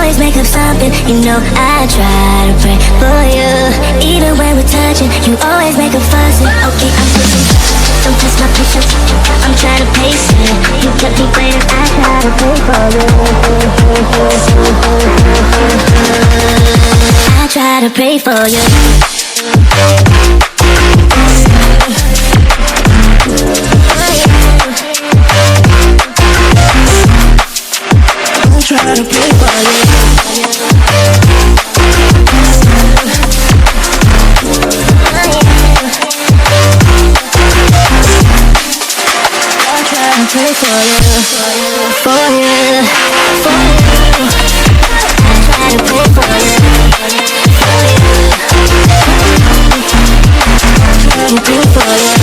always make up something. You know I try to pray for you. Even when we're touching, you always make a fuss. Okay, I'm pushing. Don't test my patience. I'm trying to pace it. You kept me waiting. I try to pray for you. I try to pray for you. Try to play for you. I try to play for you, for you, for you. I try to play for you, for you. I try to play for you.